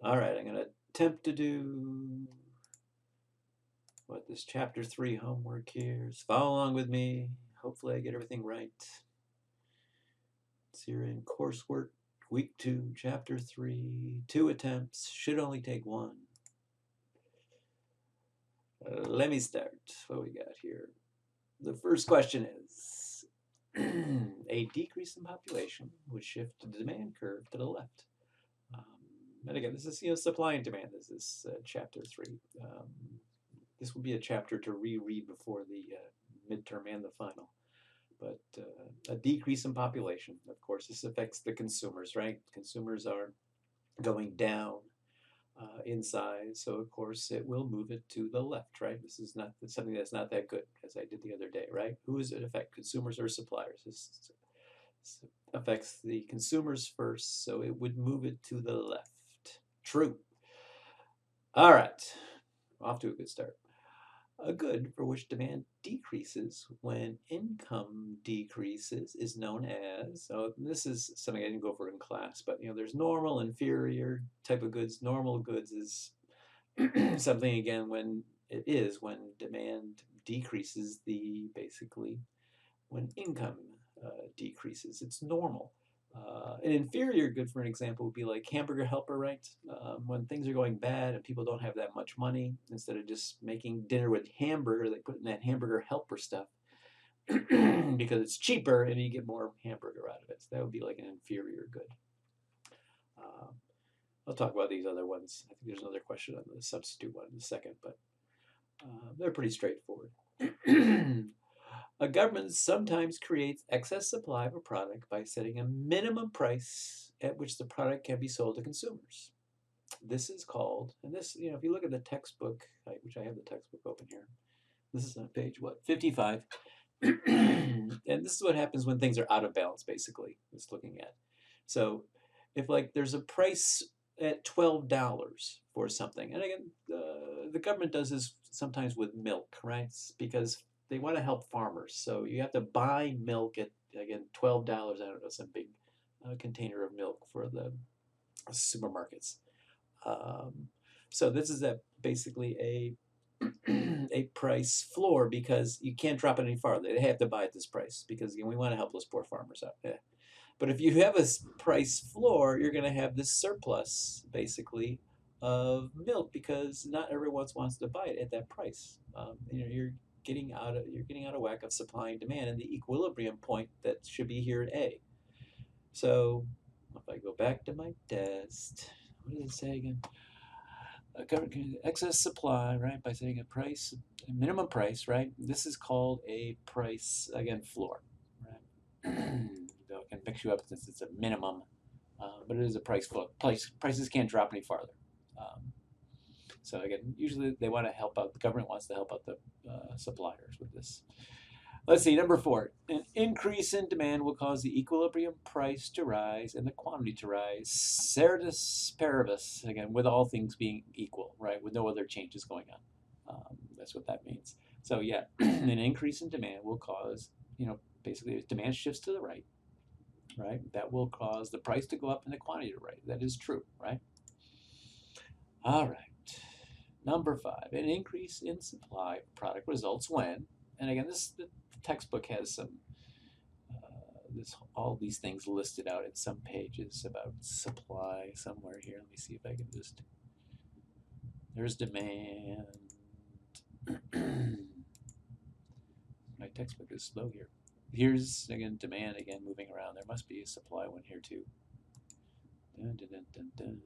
All right, I'm going to attempt to do what this chapter 3 homework here is. Follow along with me. Hopefully I get everything right. It's here in coursework, week 2, chapter 3, 2 attempts, should only take 1. Let me start. What we got here? The first question is, a decrease in population would shift the demand curve to the left. And again, this is supply and demand. This is chapter 3. This would be a chapter to reread before the midterm and the final. But a decrease in population, of course, this affects the consumers, right? Consumers are going down in size, so of course it will move it to the left, right? This is not something that's not that good, as I did the other day, right? Who does it affect, consumers or suppliers? This affects the consumers first, so it would move it to the left. True. All right, off to a good start. A good for which demand decreases when income decreases is known as, so this is something I didn't go over in class, but there's normal, inferior type of goods. Normal goods is something, again, when demand decreases, basically when income decreases. It's normal. An inferior good, for an example, would be like hamburger helper, right? When things are going bad and people don't have that much money, instead of just making dinner with hamburger, they put in that hamburger helper stuff because it's cheaper and you get more hamburger out of it. So that would be like an inferior good. I'll talk about these other ones. I think there's another question on the substitute one in a second, but they're pretty straightforward. A government sometimes creates excess supply of a product by setting a minimum price at which the product can be sold to consumers. This is called, and this, if you look at the textbook, which I have the textbook open here, this is on page, 55? And this is what happens when things are out of balance, basically, it's looking at. So if there's a price at $12 for something, and again, the government does this sometimes with milk, right? It's because they want to help farmers. So you have to buy milk at, again, $12. I don't know, some big container of milk for the supermarkets. So this is basically a a price floor, because you can't drop it any farther. They have to buy at this price because we want to help those poor farmers out. Yeah. But if you have a price floor, you're going to have this surplus, basically, of milk, because not everyone wants to buy it at that price. You're getting out of whack of supply and demand, and the equilibrium point that should be here at A. So if I go back to my test, what does it say again? Excess supply, right, by setting a price, a minimum price, right? This is called a price, again, floor, right? So it can mix you up since it's a minimum, but it is a price floor. Prices can't drop any farther. So again, usually they want to help out. The government wants to help out the suppliers with this. Let's see, number 4. An increase in demand will cause the equilibrium price to rise and the quantity to rise. Ceteris paribus, again, with all things being equal, right? With no other changes going on. That's what that means. So yeah, an increase in demand will cause, basically if demand shifts to the right, that will cause the price to go up and the quantity to rise. That is true, right? All right. Number 5, an increase in supply of product results when, and again, the textbook has some all these things listed out at some pages about supply somewhere here. Let me see if I can just. There's demand. My textbook is slow here. Here's again demand, again moving around. There must be a supply one here too. Dun, dun, dun, dun, dun.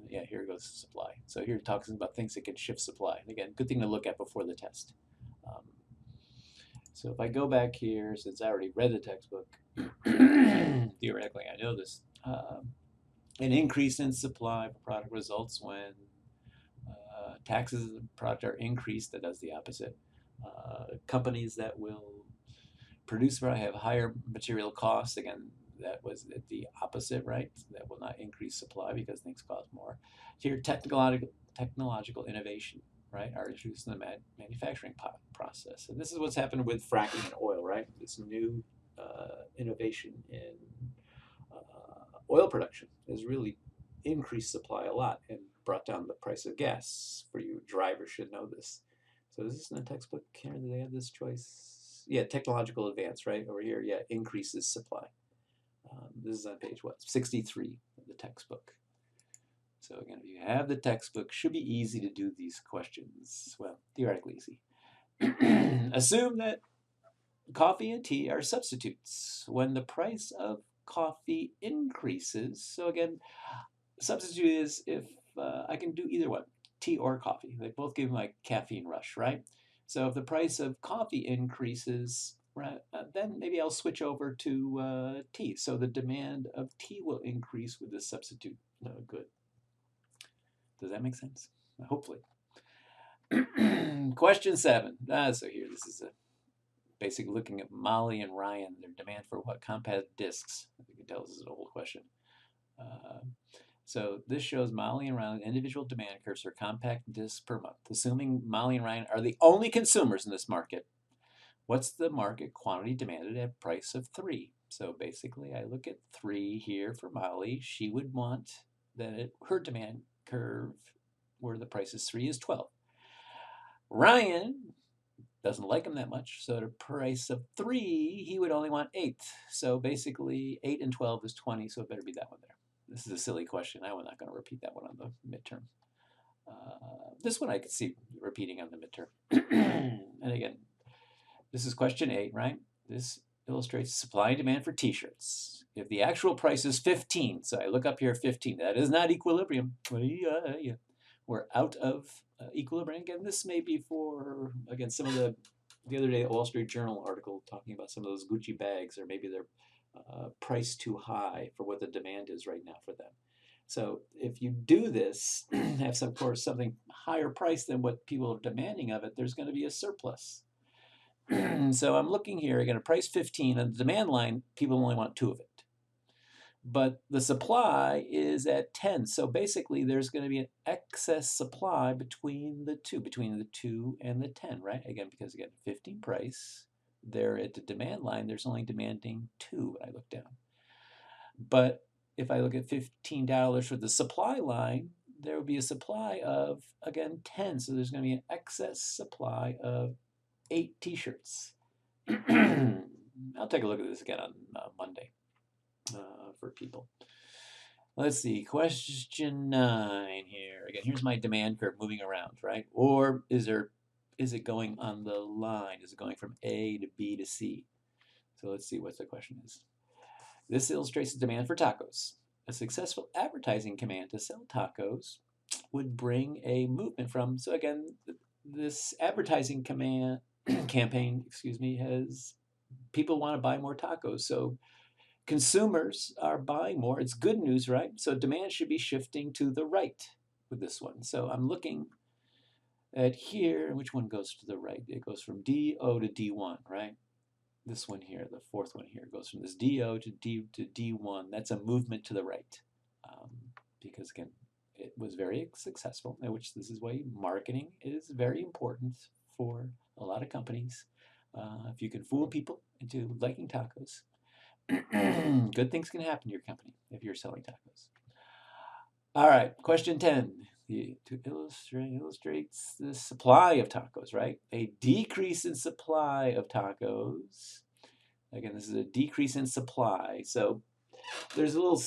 Yeah, here goes supply. So here it talks about things that can shift supply. And again, good thing to look at before the test. So if I go back here, since I already read the textbook, theoretically I know this, an increase in supply of product results when taxes of the product are increased. That does the opposite. Companies that will produce have higher material costs. Again, that was the opposite, right? That will not increase supply because things cost more. Here, technological innovation, right, are introduced in the manufacturing process. And this is what's happened with fracking and oil, right? This new innovation in oil production has really increased supply a lot. And brought down the price of gas. For you drivers should know this. So is this in the textbook here? Do they have this choice? Yeah, technological advance, right? Over here, yeah, increases supply. This is on page, what, 63 of the textbook. So again, if you have the textbook, should be easy to do these questions. Well, theoretically easy. Assume that coffee and tea are substitutes. When the price of coffee increases, so again, substitute is if I can do either one, tea or coffee. They both give me my caffeine rush, right? So if the price of coffee increases, then maybe I'll switch over to tea. So the demand of tea will increase with this substitute good. Does that make sense? Hopefully. Question 7. So here, this is a basic looking at Molly and Ryan, their demand for what? Compact discs. I think it tells us an old question. So this shows Molly and Ryan individual demand curves for compact discs per month. Assuming Molly and Ryan are the only consumers in this market, what's the market quantity demanded at price of 3? So basically, I look at 3 here for Molly. She would want that her demand curve where the price is 3 is 12. Ryan doesn't like them that much, so at a price of 3, he would only want 8. So basically, 8 and 12 is 20, so it better be that one there. This is a silly question. I'm not going to repeat that one on the midterm. This one I could see repeating on the midterm. And again, this is question 8, right? This illustrates supply and demand for t-shirts. If the actual price is 15, so I look up here 15, that is not equilibrium. We're out of equilibrium. Again, this may be for, again, some of the other day, Wall Street Journal article talking about some of those Gucci bags, or maybe they're priced too high for what the demand is right now for them. So if you do this, have some, of course, something higher price than what people are demanding of it, there's going to be a surplus. So I'm looking here, again, a price 15, and the demand line, people only want 2 of it. But the supply is at 10, so basically there's going to be an excess supply between the 2 and the 10, right? Again, because again, 15 price, there at the demand line, there's only demanding 2 when I look down. But if I look at $15 for the supply line, there would be a supply of, again, 10, so there's going to be an excess supply of 8 t-shirts. I'll take a look at this again on Monday for people. Let's see, question 9 here. Again, here's my demand curve moving around, right? Or is it going on the line? Is it going from A to B to C? So let's see what the question is. This illustrates the demand for tacos. A successful advertising command to sell tacos would bring a movement from, so again, this advertising campaign, has people want to buy more tacos. So consumers are buying more. It's good news, right? So demand should be shifting to the right with this one. So I'm looking at here, which one goes to the right? It goes from DO to D1, right? This one here, the 4th one here, goes from this DO to D1. That's a movement to the right. Because again, it was very successful, which this is why marketing is very important for a lot of companies. If you can fool people into liking tacos, good things can happen to your company if you're selling tacos. All right, question 10. To illustrates the supply of tacos, right? A decrease in supply of tacos. Again, this is a decrease in supply. So there's a little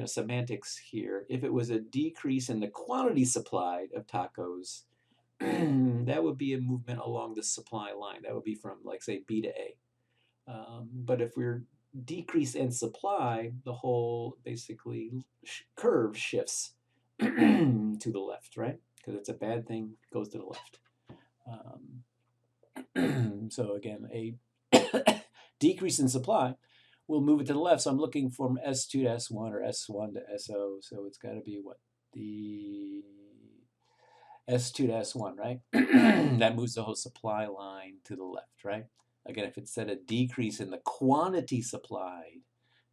semantics here. If it was a decrease in the quantity supplied of tacos, that would be a movement along the supply line. That would be from, like, say, B to A. But if we're decrease in supply, the whole basically curve shifts to the left, right? Because it's a bad thing, goes to the left. So again, a decrease in supply will move it to the left. So I'm looking from S2 to S1 or S1 to SO. So it's got to be what? The S2 to S1, right? That moves the whole supply line to the left, right? Again, if it said a decrease in the quantity supplied,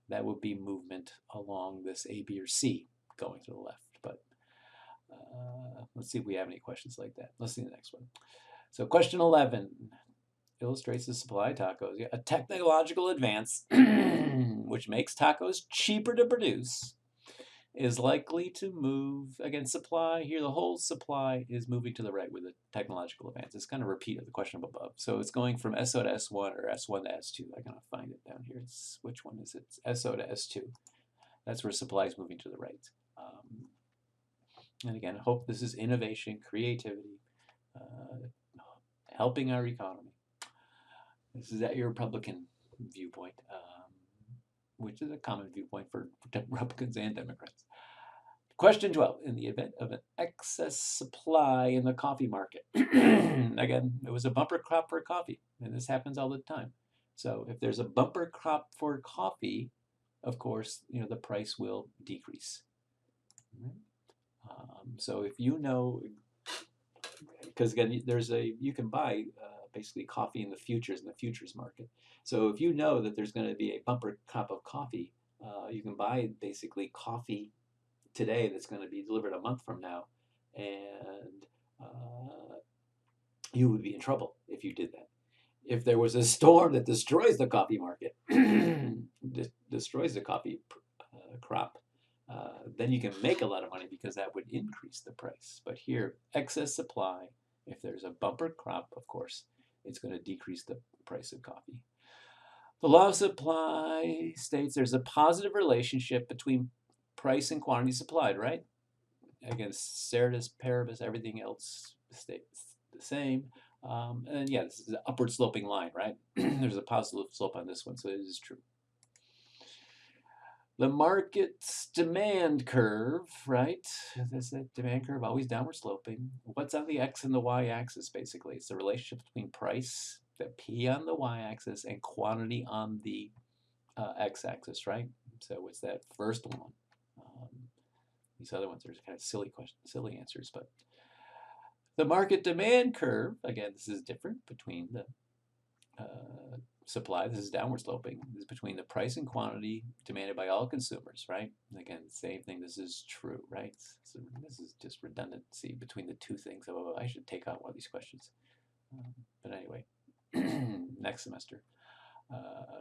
that would be movement along this A, B, or C going to the left. But let's see if we have any questions like that. Let's see the next one. So question 11 illustrates the supply of tacos. A technological advance which makes tacos cheaper to produce is likely to move, again, supply here, the whole supply is moving to the right with the technological advance. It's kind of a repeat of the question above. So it's going from SO to S1 or S1 to S2. I gotta find it down here. It's, which one is it? It's SO to S2. That's where supply is moving to the right. And again, hope this is innovation, creativity, helping our economy. This is at your Republican viewpoint, which is a common viewpoint for Republicans and Democrats. Question 12. In the event of an excess supply in the coffee market, again, it was a bumper crop for coffee, and this happens all the time. So if there's a bumper crop for coffee, of course, the price will decrease. So if you know, because again, you can buy basically coffee in the futures market. So if you know that there's going to be a bumper crop of coffee, you can buy basically coffee today that's going to be delivered a month from now, and you would be in trouble if you did that. If there was a storm that destroys the coffee market, destroys the coffee crop, then you can make a lot of money because that would increase the price. But here, excess supply, if there's a bumper crop, of course, it's going to decrease the price of coffee. The law of supply states there's a positive relationship between price and quantity supplied, right? Again, ceteris paribus, everything else stays the same. And yeah, this is an upward sloping line, right? There's a positive slope on this one, so it is true. The market's demand curve, right? That's a demand curve, always downward sloping. What's on the X and the Y axis, basically? It's the relationship between price, the P on the Y axis, and quantity on the X axis, right? So what's that first one? These other ones are kind of silly questions, silly answers, but the market demand curve, again, this is different between the supply, this is downward sloping, this is between the price and quantity demanded by all consumers, right? And again, same thing, this is true, right? So this is just redundancy between the two things. Oh, I should take on one of these questions. But anyway, next semester.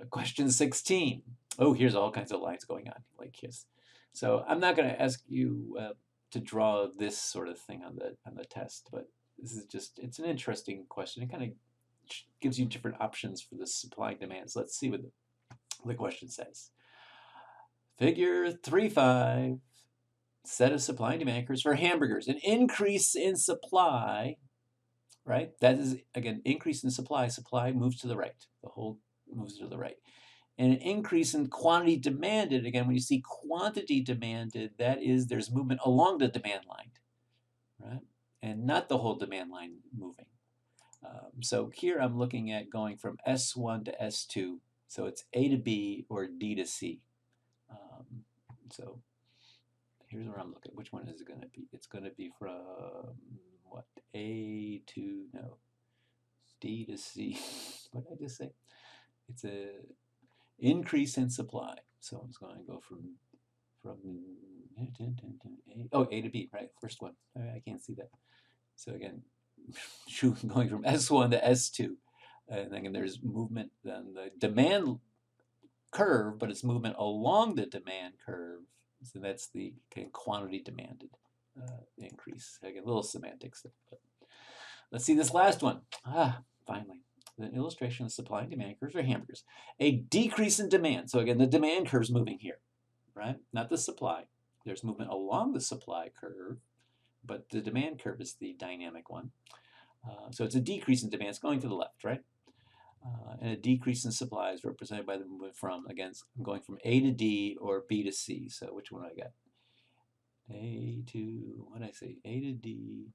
Question 16. Oh, here's all kinds of lines going on, like yes. So I'm not going to ask you to draw this sort of thing on the test, but this is just, it's an interesting question. It kind of gives you different options for the supply and demand. So let's see what the question says. Figure 3.5, set of supply and demand curves for hamburgers. An increase in supply, right? That is, again, increase in supply. Supply moves to the right. The whole moves to the right. And an increase in quantity demanded, again, when you see quantity demanded, that is, there's movement along the demand line, right? And not the whole demand line moving. So here I'm looking at going from S1 to S2. So it's A to B or D to C. So here's where I'm looking. Which one is it going to be? It's going to be from what? A to, no, D to C. What did I just say? It's a increase in supply. So it's going to go from A to B, right? First one. I can't see that. So again, going from S1 to S2. And then there's movement on the demand curve, but it's movement along the demand curve. So that's the quantity demanded increase. Again, a little semantics there. But let's see this last one. Finally. An illustration of supply and demand curves for hamburgers. A decrease in demand. So again, the demand curve is moving here, right? Not the supply. There's movement along the supply curve, but the demand curve is the dynamic one. So it's a decrease in demand. It's going to the left, right? And a decrease in supply is represented by the movement from, again, I'm going from A to D or B to C. So which one do I got? A to, what did I say? A to D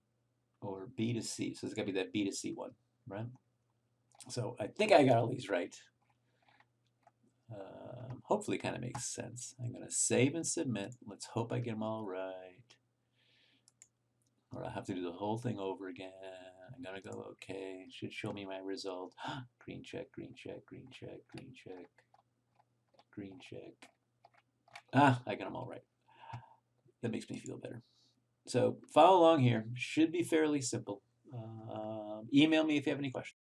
or B to C. So it's got to be that B to C one, right? So I think I got all these right. Hopefully it kind of makes sense. I'm going to save and submit. Let's hope I get them all right. Or I'll have to do the whole thing over again. I'm going to go okay. It should show me my result. Green check, green check, green check, green check, green check. I got them all right. That makes me feel better. So follow along here. Should be fairly simple. Email me if you have any questions.